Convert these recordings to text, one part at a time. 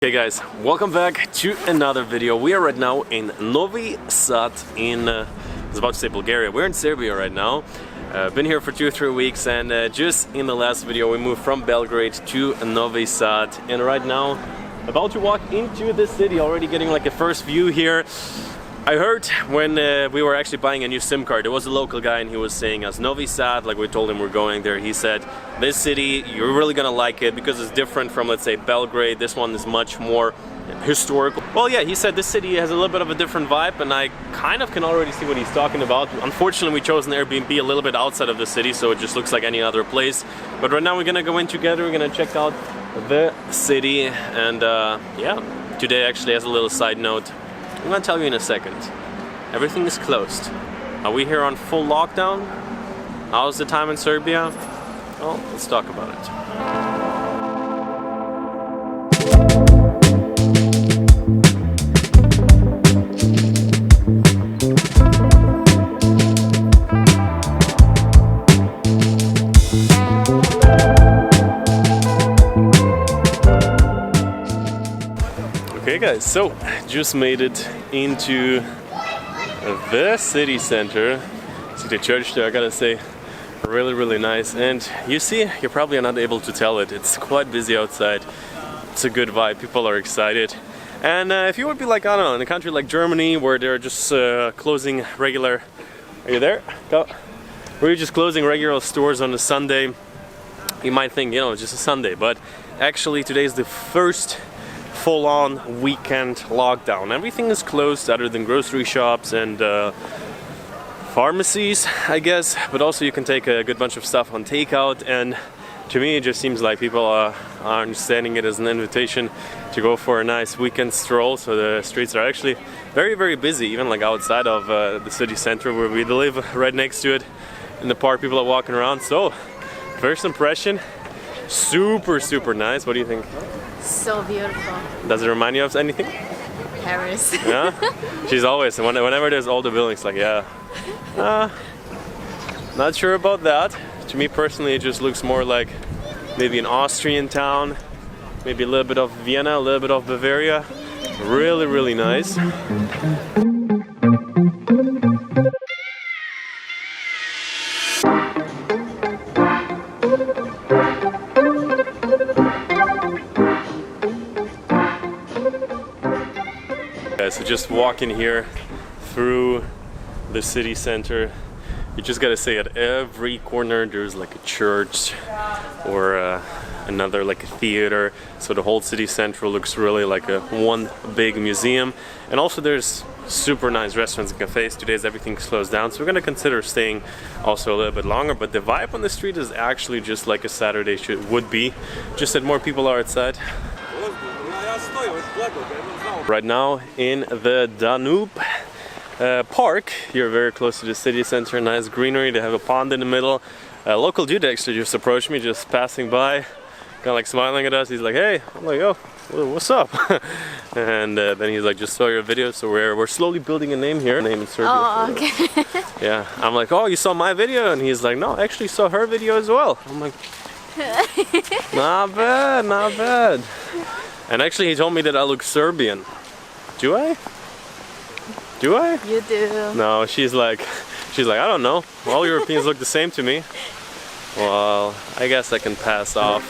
Hey guys, welcome back to another video. We are right now in Novi Sad in, I was about to say Bulgaria. We're in Serbia right now. Been here for 2 or 3 weeks, and just in the last video we moved from Belgrade to Novi Sad, and right now about to walk into the city, already getting like a first view here. I heard when we were actually buying a new SIM card, there was a local guy and he was saying us Novi Sad, like we told him we're going there. He said, this city, you're really gonna like it because it's different from, let's say, Belgrade. This one is much more historical. Well, yeah, he said this city has a little bit of a different vibe, and I kind of can already see what he's talking about. Unfortunately, we chose an Airbnb a little bit outside of the city, so it just looks like any other place. But right now we're gonna go in together, we're gonna check out the city, and yeah, today actually, as a little side note, I'm gonna tell you in a second. Everything is closed. Are we here on full lockdown? How's the time in Serbia? Well, let's talk about it. Okay guys, so just made it into the city center. See the church there, I gotta say, really nice. And you see, you're probably not able to tell it, it's quite busy outside. It's a good vibe, people are excited. And if you would be like, I don't know, in a country like Germany where they're just closing regular, are you there? Go. Where you're just closing regular stores on a Sunday, you might think, you know, it's just a Sunday, but actually today is the first full-on weekend lockdown. Everything is closed other than grocery shops and pharmacies, I guess, but also you can take a good bunch of stuff on takeout, and to me it just seems like people are understanding it as an invitation to go for a nice weekend stroll. So the streets are actually very busy, even like outside of the city center where we live, right next to it in the park. People are walking around. So first impression, super nice. What do you think? So beautiful. Does it remind you of anything? Paris. Yeah? She's always, whenever there's older buildings, like, yeah. Not sure about that. To me personally, it just looks more like maybe an Austrian town, maybe a little bit of Vienna, a little bit of Bavaria. Really nice. So just walking here through the city center, you just gotta say at every corner there's like a church or another like a theater. So the whole city center looks really like one big museum. And also there's super nice restaurants and cafes. Today's everything's closed down, so we're gonna consider staying also a little bit longer. But the vibe on the street is actually just like a Saturday would be, just that more people are outside. Right now in the Danube park, you're very close to the city center, nice greenery, they have a pond in the middle. A local dude actually just approached me, just passing by, kind of like smiling at us. He's like, hey, I'm like, oh, what's up? And then he's like, just saw your video, so we're slowly building a name here. Name in Serbia. Oh, okay. Yeah, I'm like, oh, you saw my video? And he's like, no, I actually saw her video as well. I'm like, not bad. And actually he told me that I look Serbian. Do I? Do I? You do. No, she's like, I don't know. All Europeans look the same to me. Well, I guess I can pass off.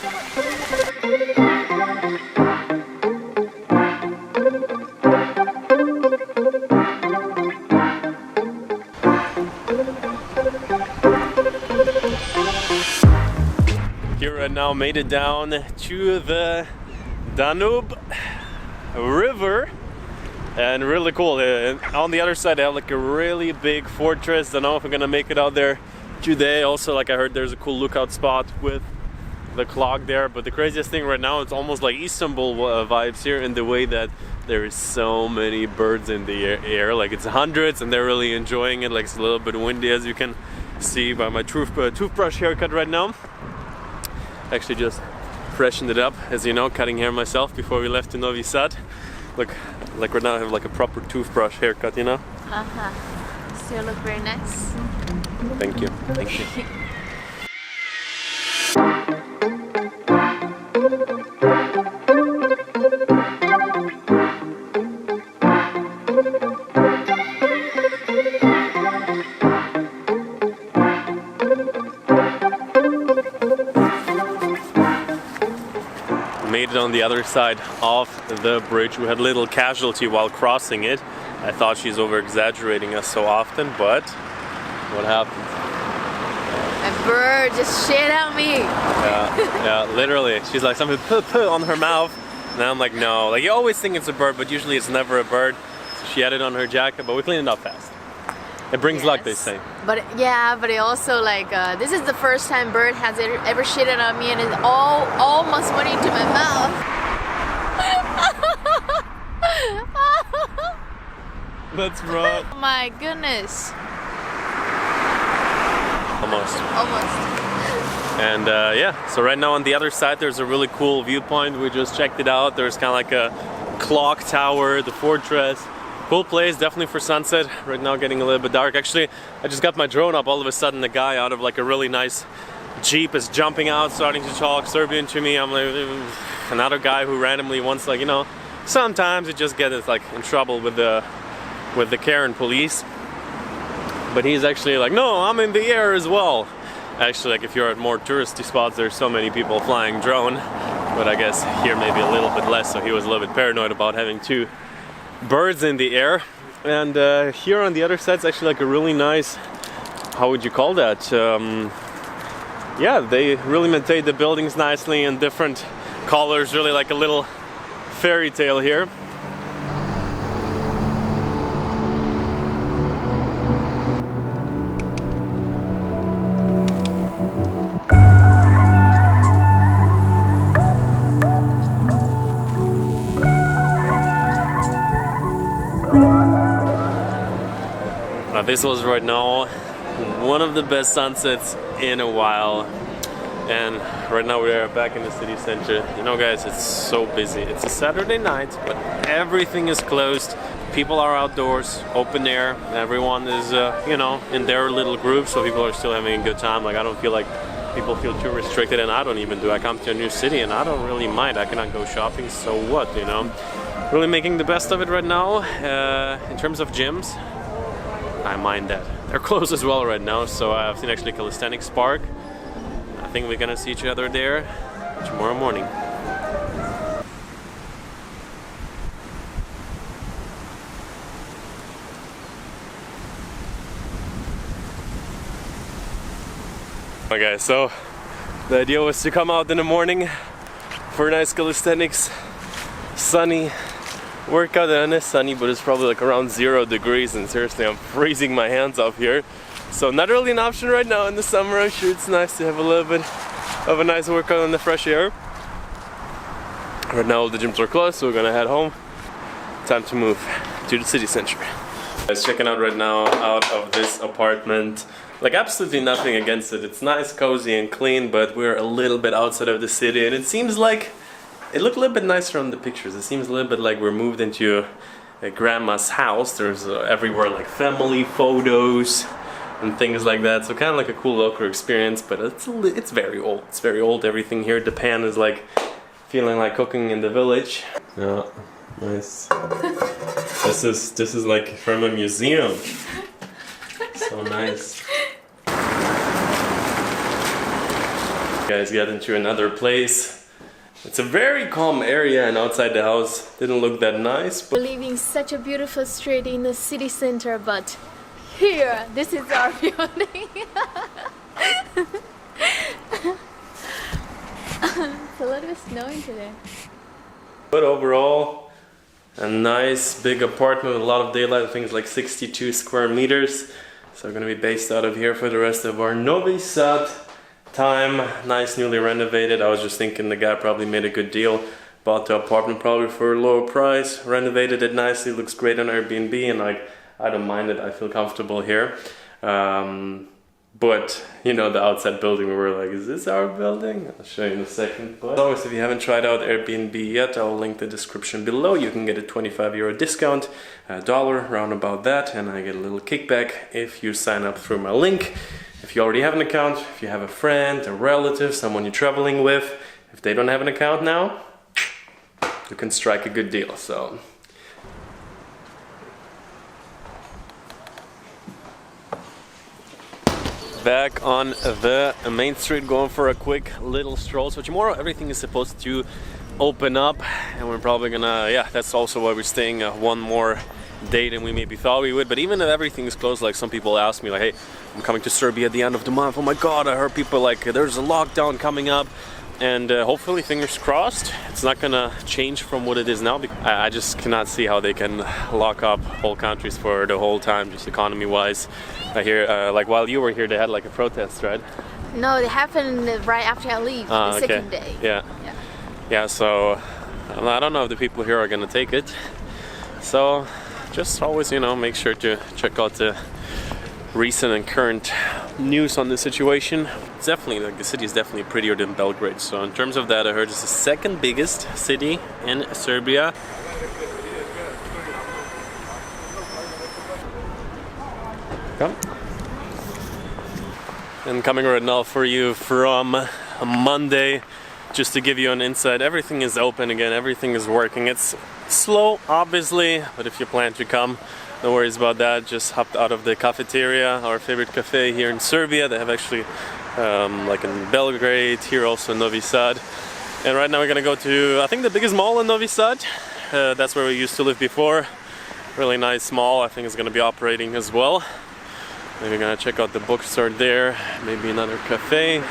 Here right now, made it down to the Danube River, and really cool. On the other side they have like a really big fortress. Don't know if I'm gonna make it out there today. Also, like I heard there's a cool lookout spot with the clock there. But the craziest thing right now, it's almost like Istanbul vibes here in the way that there is so many birds in the air. Like it's hundreds, and they're really enjoying it. Like it's a little bit windy, as you can see by my toothbrush haircut right now. Actually just freshened it up, as you know, cutting hair myself before we left to Novi Sad. Look, like right now I have like a proper toothbrush haircut, you know? So you look very nice. Thank you. Thank you. on the other side of the bridge. We had a little casualty while crossing it. I thought she's over-exaggerating us so often, but what happened? A bird just shit on me. Yeah, literally. She's like something put on her mouth. And I'm like, no. Like, you always think it's a bird, but usually it's never a bird. So she had it on her jacket, but we cleaned it up fast. It brings luck, they say. But yeah, but it also like this is the first time bird has ever shitted on me, and it almost went into my mouth. That's right. Oh my goodness. Almost. And yeah, so right now on the other side there's a really cool viewpoint. We just checked it out. There's kind of like a clock tower, the fortress. Cool place, definitely for sunset. Right now getting a little bit dark. Actually, I just got my drone up. All of a sudden, the guy out of like a really nice Jeep is jumping out, starting to talk Serbian to me. I'm like, another guy who randomly wants, like, you know, sometimes you just get like in trouble with the Karen police. But he's actually like, no, I'm in the air as well. Actually, like if you're at more touristy spots, there's so many people flying drone. But I guess here maybe a little bit less. So he was a little bit paranoid about having two birds in the air. And here on the other side is actually like a really nice, how would you call that? Yeah, they really maintained the buildings nicely in different colors, really like a little fairy tale here. This was right now one of the best sunsets in a while, and right now we are back in the city center. You know, guys, it's so busy. It's a Saturday night, but everything is closed. People are outdoors, open air. Everyone is, you know, in their little groups, so people are still having a good time. Like, I don't feel like people feel too restricted, and I don't even do. I come to a new city, and I don't really mind. I cannot go shopping, so what, you know? Really making the best of it right now. In terms of gyms, I mind that. They're closed as well right now, so I've seen actually Calisthenics Park. I think we're gonna see each other there tomorrow morning. Okay, so the idea was to come out in the morning for a nice calisthenics, sunny workout, and it's sunny, but it's probably like around 0 degrees, and seriously, I'm freezing my hands off here. So not really an option right now in the summer. I'm sure it's nice to have a little bit of a nice workout in the fresh air. Right now all the gyms are closed, so we're gonna head home. Time to move to the city center. Guys, checking out right now out of this apartment. Like, absolutely nothing against it. It's nice, cozy, and clean, but we're a little bit outside of the city, and it seems like it looked a little bit nicer on the pictures. It seems a little bit like we're moved into a grandma's house. There's everywhere like family photos and things like that. So kind of like a cool local experience, but it's very old. It's very old. Everything here, the pan is like feeling like cooking in the village. Yeah, nice. This is like from a museum. So nice. You guys got into another place. It's a very calm area, and outside the house didn't look that nice. But We're leaving such a beautiful street in the city center, but here, this is our building. It's a little bit snowing today. But overall, a nice big apartment with a lot of daylight. I think it's like 62 square meters. So we're gonna be based out of here for the rest of our Novi Sad time. Nice, newly renovated. I was just thinking the guy probably made a good deal. Bought the apartment probably for a lower price, renovated it nicely, looks great on Airbnb, and like, I don't mind it. I feel comfortable here. But you know, the outside building, we were like, is this our building? I'll show you in a second. But as always, if you haven't tried out Airbnb yet, I'll link the description below. You can get a €25 discount, $1 round about that, and I get a little kickback if you sign up through my link. If you already have an account, if you have a friend, a relative, someone you're traveling with, if they don't have an account now, you can strike a good deal. So back on the main street, going for a quick little stroll. So tomorrow everything is supposed to open up, and we're probably gonna, yeah, that's also why we're staying one more day than we maybe thought we would. But even if everything is closed, like some people ask me like, hey, I'm coming to Serbia at the end of the month, oh my god, I heard people like there's a lockdown coming up, and hopefully, fingers crossed, it's not gonna change from what it is now. I just cannot see how they can lock up whole countries for the whole time, just economy wise. I hear like while you were here they had like a protest, right? No, it happened right after I leave, the okay. second day. Yeah, so I don't know if the people here are gonna take it. So just always, you know, make sure to check out the recent and current news on the situation. It's definitely, like, the city is definitely prettier than Belgrade. So in terms of that, I heard it's the second biggest city in Serbia. Come. And coming right now for you from Monday, just to give you an insight, everything is open again, everything is working. It's slow, obviously, but if you plan to come, no worries about that. Just hopped out of the cafeteria, our favorite cafe here in Serbia. They have actually, like in Belgrade, here also in Novi Sad. And right now we're gonna go to, I think, the biggest mall in Novi Sad. That's where we used to live before. Really nice mall. I think it's gonna be operating as well. Maybe we're gonna check out the bookstore there, maybe another cafe.